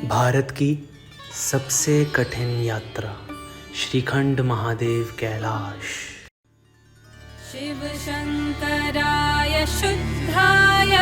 भारत की सबसे कठिन यात्रा श्रीखंड महादेव कैलाश। शिव शंकराय शुद्धाय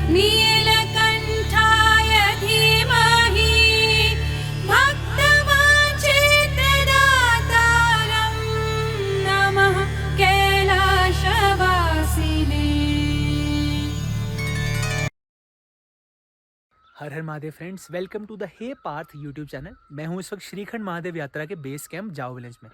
नीलकंठाय धीमहि भक्तवांछितदातारं नमः कैलाशवासिने। Har Har Mahadev friends, welcome to the hey Parth YouTube channel. मैं हूं इस वक्त श्रीखंड महादेव यात्रा के बेस कैंप जाओ विलेज में।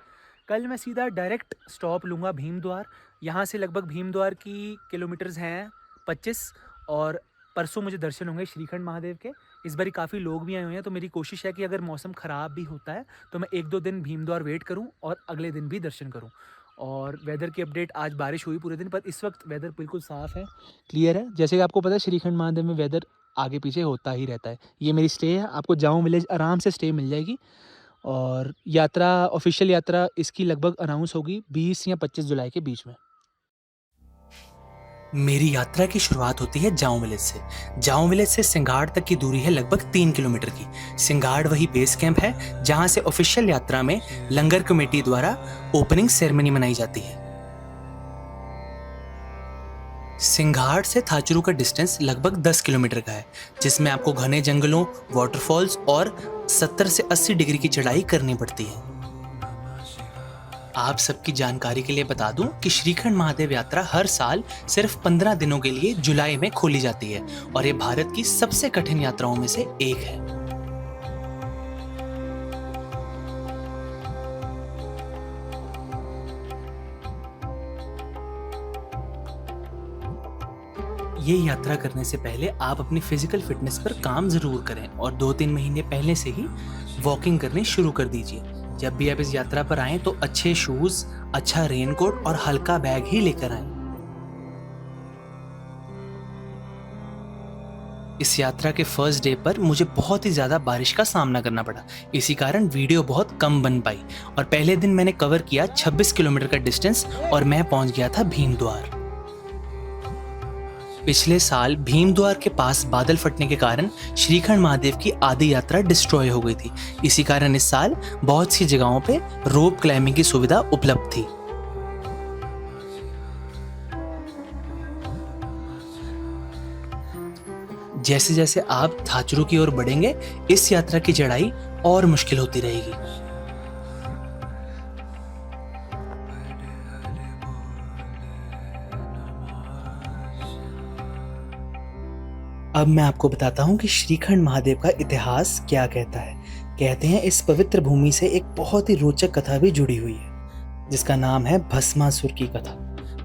कल मैं सीधा डायरेक्ट स्टॉप लूँगा भीमद्वार। यहाँ से लगभग भीमद्वार की किलोमीटर्स हैं 25 और परसों मुझे दर्शन होंगे श्रीखंड महादेव के। इस बारी काफ़ी लोग भी आए हुए हैं, तो मेरी कोशिश है कि अगर मौसम ख़राब भी होता है तो मैं 1-2 दिन भीमद्वार वेट करूँ और अगले दिन भी दर्शन करूँ। और वेदर की अपडेट, आज बारिश हुई पूरे दिन, पर इस वक्त वेदर बिल्कुल साफ़ है, क्लियर है। जैसे कि आपको पता है श्रीखंड महादेव में वेदर आगे पीछे होता ही रहता है। ये मेरी स्टे है, आपको जाऊँ विलेज आराम से स्टे मिल जाएगी। और यात्रा, ऑफिशियल यात्रा इसकी लगभग अनाउंस होगी 20 या 25 जुलाई के बीच में। मेरी यात्रा की शुरुआत होती है जाऊं विलेज से। जाऊं विलेज से सिंगाड़ तक की दूरी है लगभग 3 किलोमीटर की। सिंगाड़ वही बेस कैंप है जहां से ऑफिशियल यात्रा में लंगर कमेटी द्वारा ओपनिंग सेरेमनी मनाई जाती है। सिंघाड़ से थाचुरू का डिस्टेंस लगभग 10 किलोमीटर का है, जिसमें आपको घने जंगलों, वाटरफॉल्स और 70 से 80 डिग्री की चढ़ाई करनी पड़ती है। आप सबकी जानकारी के लिए बता दूं कि श्रीखंड महादेव यात्रा हर साल सिर्फ 15 दिनों के लिए जुलाई में खोली जाती है और ये भारत की सबसे कठिन यात्राओं में से एक है। ये यात्रा करने से पहले आप अपनी फिजिकल फिटनेस पर काम जरूर करें और 2-3 महीने पहले से ही वॉकिंग करनी शुरू कर दीजिए। जब भी आप इस यात्रा पर आएं तो अच्छे शूज, अच्छा रेनकोट और हल्का बैग ही लेकर आएं। इस यात्रा के फर्स्ट डे पर मुझे बहुत ही ज़्यादा बारिश का सामना करना पड़ा, इसी कारण वीडियो बहुत कम बन पाई और पहले दिन मैंने कवर किया 26 किलोमीटर का डिस्टेंस और मैं पहुंच गया था भीमद्वार। पिछले साल भीमद्वार के पास बादल फटने के कारण श्रीखंड महादेव की आधी यात्रा डिस्ट्रॉय हो गई थी। इसी कारण इस साल बहुत सी जगहों पे रोप क्लाइंबिंग की सुविधा उपलब्ध थी। जैसे जैसे आप थाचुरू की ओर बढ़ेंगे, इस यात्रा की चढ़ाई और मुश्किल होती रहेगी। अब मैं आपको बताता हूँ कि श्रीखंड महादेव का इतिहास क्या कहता है। कहते हैं इस पवित्र भूमि से एक बहुत ही रोचक कथा भी जुड़ी हुई है, जिसका नाम है भस्मासुर की कथा।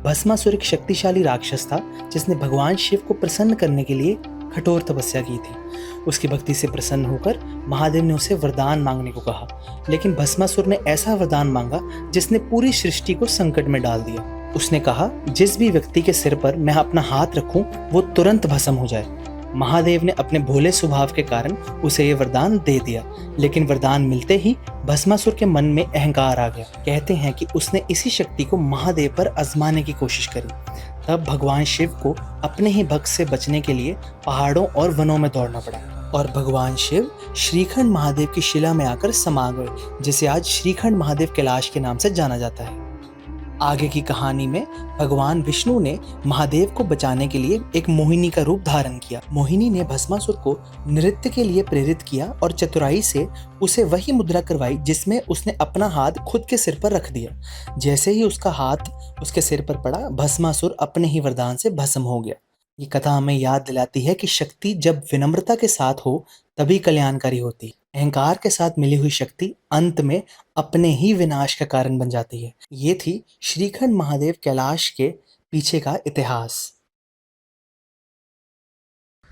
भस्मासुर एक शक्तिशाली राक्षस था जिसने भगवान शिव को प्रसन्न करने के लिए कठोर तपस्या की थी। उसकी भक्ति से प्रसन्न होकर महादेव ने उसे वरदान मांगने को कहा, लेकिन भस्मासुर ने ऐसा वरदान मांगा जिसने पूरी सृष्टि को संकट में डाल दिया। उसने कहा, जिस भी व्यक्ति के सिर पर मैं अपना हाथ रखूं वो तुरंत भस्म हो जाए। महादेव ने अपने भोले स्वभाव के कारण उसे ये वरदान दे दिया, लेकिन वरदान मिलते ही भस्मासुर के मन में अहंकार आ गया। कहते हैं कि उसने इसी शक्ति को महादेव पर आजमाने की कोशिश करी। तब भगवान शिव को अपने ही भक्त से बचने के लिए पहाड़ों और वनों में दौड़ना पड़ा और भगवान शिव श्रीखंड महादेव की शिला में आकर समा गए, जिसे आज श्रीखंड महादेव कैलाश के नाम से जाना जाता है। आगे की कहानी में भगवान विष्णु ने महादेव को बचाने के लिए एक मोहिनी का रूप धारण किया। मोहिनी ने भस्मासुर को नृत्य के लिए प्रेरित किया और चतुराई से उसे वही मुद्रा करवाई जिसमें उसने अपना हाथ खुद के सिर पर रख दिया। जैसे ही उसका हाथ उसके सिर पर पड़ा, भस्मासुर अपने ही वरदान से भस्म हो गया। ये कथा हमें याद दिलाती है कि शक्ति जब विनम्रता के साथ हो तभी कल्याणकारी होती है। अहंकार के साथ मिली हुई शक्ति अंत में अपने ही विनाश का कारण बन जाती है। ये थी श्रीखंड महादेव कैलाश के पीछे का इतिहास।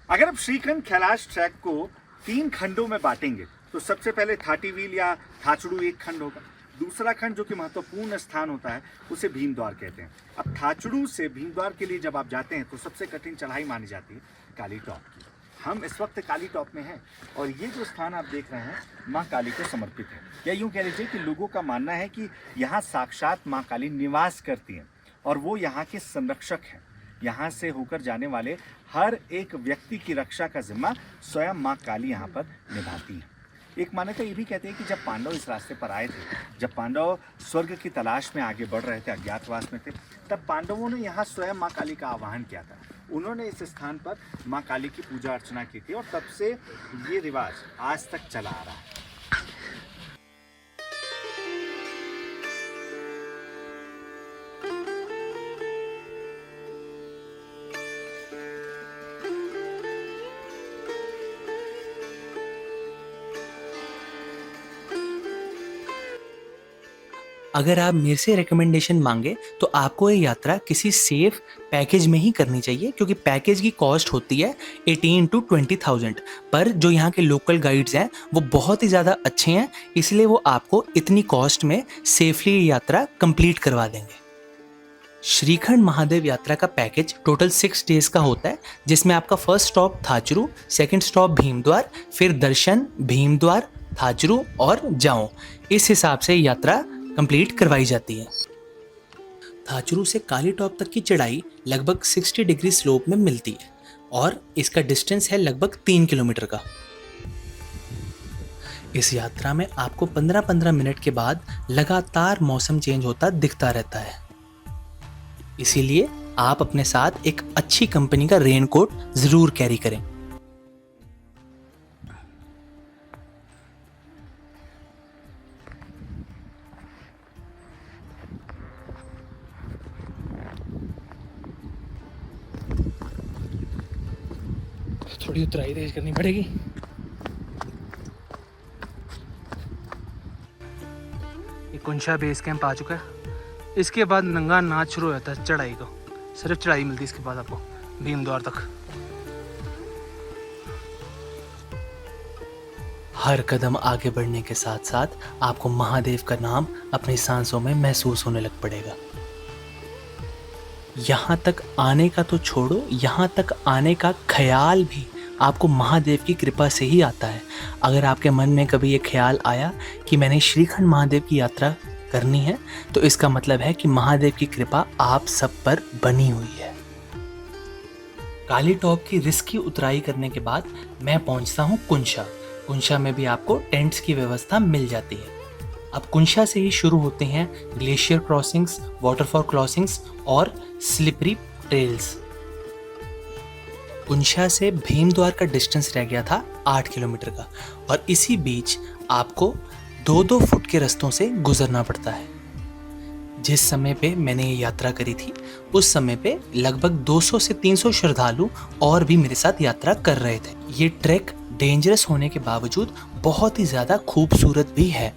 अगर आप श्रीखंड कैलाश ट्रैक को 3 खंडों में बांटेंगे तो सबसे पहले थाटी व्हील या थाचुड़ू एक खंड होगा। दूसरा खंड जो कि महत्वपूर्ण स्थान होता है उसे भीमद्वार कहते हैं। अब थाचुड़ू से भीमद्वार के लिए जब आप जाते हैं तो सबसे कठिन चढ़ाई मानी जाती है काली टॉप की। हम इस वक्त काली टॉप में हैं और ये जो स्थान आप देख रहे हैं माँ काली को समर्पित है। या यूँ कह लीजिए कि लोगों का मानना है कि यहाँ साक्षात माँ काली निवास करती हैं और वो यहाँ के संरक्षक हैं। यहाँ से होकर जाने वाले हर एक व्यक्ति की रक्षा का जिम्मा स्वयं माँ काली यहाँ पर निभाती है। एक मान्यता ये भी कहते हैं कि जब पांडव इस रास्ते पर आए थे, जब पांडव स्वर्ग की तलाश में आगे बढ़ रहे थे, अज्ञातवास में थे, तब पांडवों ने यहाँ स्वयं माँ काली का आह्वान किया था। उन्होंने इस स्थान पर माँ काली की पूजा अर्चना की थी और तब से ये रिवाज आज तक चला आ रहा है। अगर आप मेरे से रिकमेंडेशन मांगे तो आपको ये यात्रा किसी सेफ पैकेज में ही करनी चाहिए, क्योंकि पैकेज की कॉस्ट होती है 18 to 20,000। पर जो यहाँ के लोकल गाइड्स हैं वो बहुत ही ज़्यादा अच्छे हैं, इसलिए वो आपको इतनी कॉस्ट में सेफली ये यात्रा कंप्लीट करवा देंगे। श्रीखंड महादेव यात्रा का पैकेज टोटल 6 डेज का होता है, जिसमें आपका फर्स्ट स्टॉप थाचरू, सेकंड स्टॉप भीमद्वार, फिर दर्शन, भीमद्वार, थाचरू और जाओ। इस हिसाब से यात्रा कंप्लीट करवाई जाती है। थाचरू से काली टॉप तक की चढ़ाई लगभग 60 डिग्री स्लोप में मिलती है और इसका डिस्टेंस है लगभग 3 किलोमीटर का। इस यात्रा में आपको 15-15 मिनट के बाद लगातार मौसम चेंज होता दिखता रहता है, इसीलिए आप अपने साथ एक अच्छी कंपनी का रेनकोट जरूर कैरी करें। थोड़ी उतराई तेज करनी पड़ेगी। ये कुंशा बेस कैंप आ चुका है। इसके बाद नंगा नाच शुरू हो जाता है चढ़ाई को। सिर्फ चढ़ाई मिलती है इसके बाद आपको भीमद्वार तक। हर कदम आगे बढ़ने के साथ साथ आपको महादेव का नाम अपनी सांसों में महसूस होने लग पड़ेगा। यहाँ तक आने का तो छोड़ो, यहाँ तक आने का ख्याल भी आपको महादेव की कृपा से ही आता है। अगर आपके मन में कभी ये ख्याल आया कि मैंने श्रीखंड महादेव की यात्रा करनी है, तो इसका मतलब है कि महादेव की कृपा आप सब पर बनी हुई है। काली टॉप की रिस्की उतराई करने के बाद मैं पहुंचता हूं कुंशा। कुंशा में भी आपको टेंट्स की व्यवस्था मिल जाती है। अब कुंशा से ही शुरू होते हैं ग्लेशियर क्रॉसिंग्स, वाटरफॉल क्रॉसिंग्स और स्लिपरी ट्रेल्स। कुंशा से भीमद्वार का डिस्टेंस रह गया था 8 किलोमीटर का और इसी बीच आपको 2-2 फुट के रास्तों से गुजरना पड़ता है। जिस समय पे मैंने ये यात्रा करी थी उस समय पे लगभग 200 से 300 श्रद्धालु और भी मेरे साथ यात्रा कर रहे थे। ये ट्रैक डेंजरस होने के बावजूद बहुत ही ज़्यादा खूबसूरत भी है।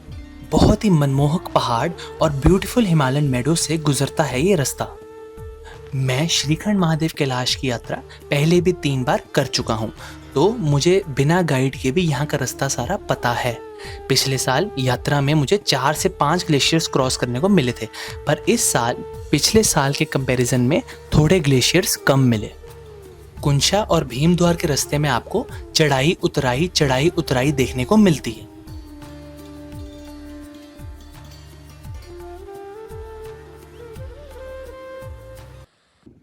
बहुत ही मनमोहक पहाड़ और ब्यूटीफुल हिमालयन मेडो से गुजरता है ये रास्ता। मैं श्रीखंड महादेव कैलाश की यात्रा पहले भी 3 बार कर चुका हूँ, तो मुझे बिना गाइड के भी यहाँ का रास्ता सारा पता है। पिछले साल यात्रा में मुझे 4 से 5 ग्लेशियर्स क्रॉस करने को मिले थे, पर इस साल पिछले साल के कंपैरिजन में थोड़े ग्लेशियर्स कम मिले। कुंशा और भीमद्वार के रास्ते में आपको चढ़ाई उतराई देखने को मिलती है।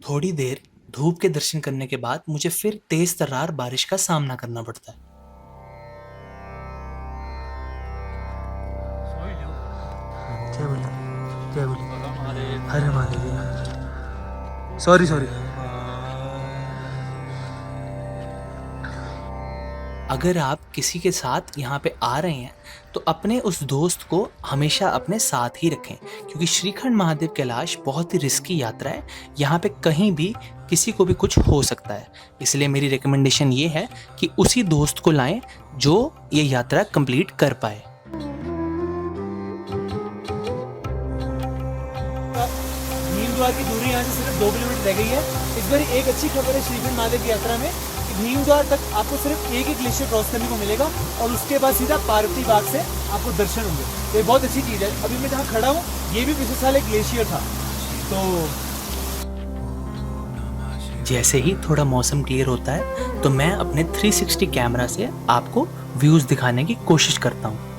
थोड़ी देर धूप के दर्शन करने के बाद मुझे फिर तेज तर्रार बारिश का सामना करना पड़ता है। क्या बोले हरे महादेव। सॉरी अगर आप किसी के साथ यहाँ पे आ रहे हैं तो अपने उस दोस्त को हमेशा अपने साथ ही रखें, क्योंकि श्रीखंड महादेव कैलाश बहुत ही रिस्की यात्रा है। यहाँ पे कहीं भी किसी को भी कुछ हो सकता है, इसलिए मेरी रिकमेंडेशन ये है कि उसी दोस्त को लाएं जो ये यात्रा कंप्लीट कर पाए। भीमद्वार की दूरी यहाँ से सिर्फ 2 किलोमीटर रह गई है। इस बार एक अच्छी खबर है श्रीखंड महादेव की यात्रा में कि भीमद्वार तक आपको सिर्फ एक ग्लेशियर क्रॉस करने को मिलेगा और उसके बाद सीधा पार्वती बाग से आपको दर्शन होंगे। तो ये बहुत अच्छी चीज़ है। अभी मैं जहाँ खड़ा हूँ ये भी पिछले साल एक ग्लेशियर था। तो जैसे ही थोड़ा मौसम क्लियर होता है तो मैं अपने 360 कैमरा से आपको व्यूज़ दिखाने की कोशिश करता हूँ।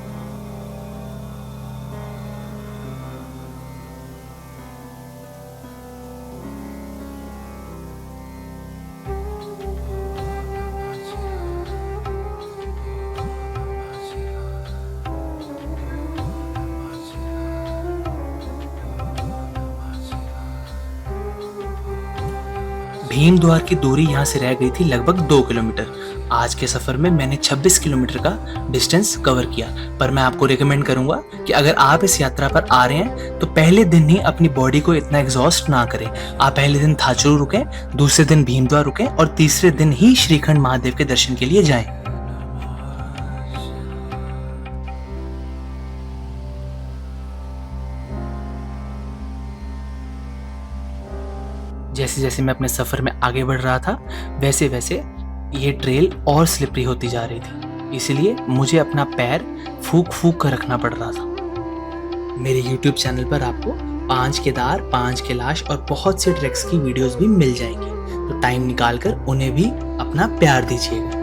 भीम द्वार की दूरी यहाँ से रह गई थी लगभग 2 किलोमीटर। आज के सफ़र में मैंने 26 किलोमीटर का डिस्टेंस कवर किया। पर मैं आपको रिकमेंड करूंगा कि अगर आप इस यात्रा पर आ रहे हैं तो पहले दिन ही अपनी बॉडी को इतना एग्जॉस्ट ना करें। आप पहले दिन थाचुरू रुकें, दूसरे दिन भीम द्वार रुकें और तीसरे दिन ही श्रीखंड महादेव के दर्शन के लिए जाएं। जैसे जैसे मैं अपने सफ़र में आगे बढ़ रहा था वैसे वैसे ये ट्रेल और स्लिपरी होती जा रही थी, इसलिए मुझे अपना पैर फूक फूक कर रखना पड़ रहा था। मेरे YouTube चैनल पर आपको 5 केदार, 5 कैलाश और बहुत से ट्रैक्स की वीडियोस भी मिल जाएंगी, तो टाइम निकाल कर उन्हें भी अपना प्यार दीजिएगा।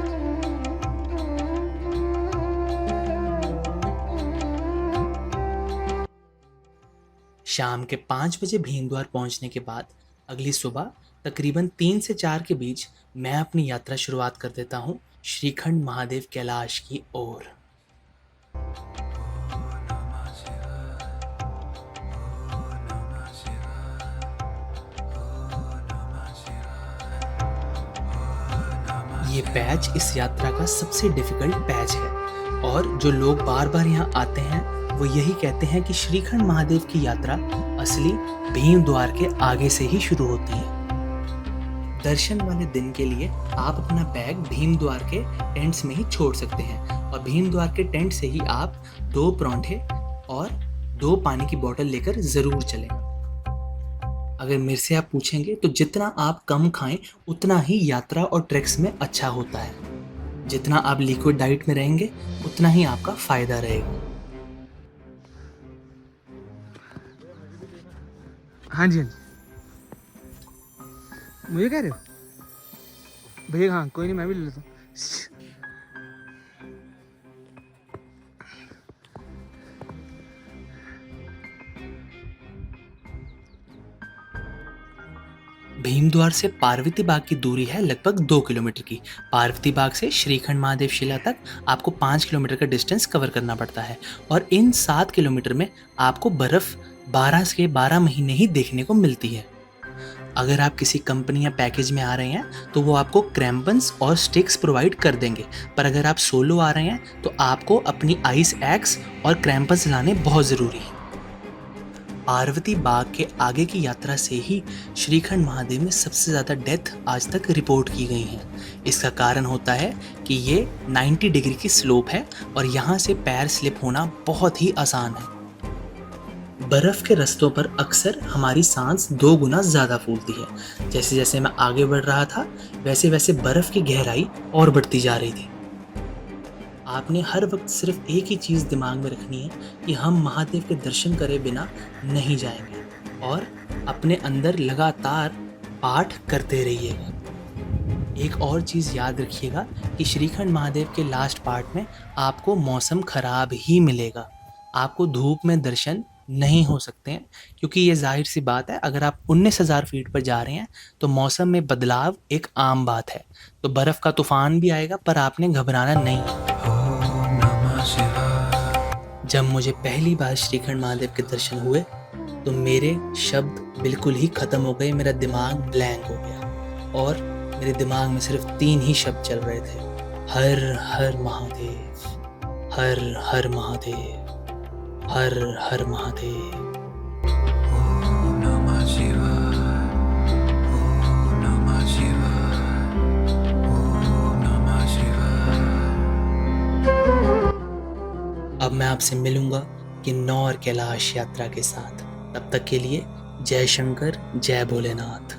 शाम के 5 बजे भीमद्वार पहुंचने के बाद अगली सुबह तकरीबन 3 से 4 के बीच मैं अपनी यात्रा शुरुआत कर देता हूं श्रीखंड महादेव कैलाश की ओर। ये पैच इस यात्रा का सबसे डिफिकल्ट पैच है और जो लोग बार बार यहाँ आते हैं वो यही कहते हैं कि श्रीखंड महादेव की यात्रा असली भीम द्वार के आगे से ही शुरू होती है। दर्शन वाले दिन के लिए आप अपना बैग भीम द्वार के टेंट्स में ही छोड़ सकते हैं और भीम द्वार के टेंट से ही आप 2 परांठे और 2 पानी की बोतल लेकर ज़रूर चलें। अगर मेरे से आप पूछेंगे तो जितना आप कम खाएं उतना ही यात्रा और ट्रैक्स में अच्छा होता है। जितना आप लिक्विड डाइट में रहेंगे उतना ही आपका फ़ायदा रहेगा। हाँ जी, हाँ जी, मुझे कह रहे हो भैया? हाँ कोई नहीं, मैं भी ले लेता हूँ। भीमद्वार से पार्वती बाग की दूरी है लगभग 2 किलोमीटर की। पार्वती बाग से श्रीखंड महादेव शिला तक आपको 5 किलोमीटर का डिस्टेंस कवर करना पड़ता है और इन 7 किलोमीटर में आपको बर्फ़ 12 के 12 महीने ही देखने को मिलती है। अगर आप किसी कंपनी या पैकेज में आ रहे हैं तो वो आपको क्रैम्पन्स और स्टिक्स प्रोवाइड कर देंगे, पर अगर आप सोलो आ रहे हैं तो आपको अपनी आइस एक्स और क्रैम्पन्स लाने बहुत ज़रूरी है। पार्वती बाग के आगे की यात्रा से ही श्रीखंड महादेव में सबसे ज़्यादा डेथ आज तक रिपोर्ट की गई हैं। इसका कारण होता है कि ये 90 डिग्री की स्लोप है और यहाँ से पैर स्लिप होना बहुत ही आसान है। बर्फ़ के रास्तों पर अक्सर हमारी सांस 2 गुना ज़्यादा फूलती है। जैसे जैसे मैं आगे बढ़ रहा था वैसे वैसे बर्फ़ की गहराई और बढ़ती जा रही थी। आपने हर वक्त सिर्फ एक ही चीज़ दिमाग में रखनी है कि हम महादेव के दर्शन करे बिना नहीं जाएंगे और अपने अंदर लगातार पाठ करते रहिएगा। एक और चीज़ याद रखिएगा कि श्रीखंड महादेव के लास्ट पार्ट में आपको मौसम ख़राब ही मिलेगा। आपको धूप में दर्शन नहीं हो सकते हैं क्योंकि ये जाहिर सी बात है, अगर आप 19,000 फीट पर जा रहे हैं तो मौसम में बदलाव एक आम बात है। तो बर्फ़ का तूफान भी आएगा पर आपने घबराना नहीं है। जब मुझे पहली बार श्रीखंड महादेव के दर्शन हुए तो मेरे शब्द बिल्कुल ही ख़त्म हो गए। मेरा दिमाग ब्लैंक हो गया और मेरे दिमाग में सिर्फ 3 ही शब्द चल रहे थे, हर हर महादेव, हर हर महादेव, हर हर महादेव। ओम नमः शिवाय, ओम नमः शिवाय, ओम नमः शिवाय। अब मैं आपसे मिलूंगा किन्नौर कैलाश यात्रा के साथ। तब तक के लिए जय शंकर, जय भोलेनाथ।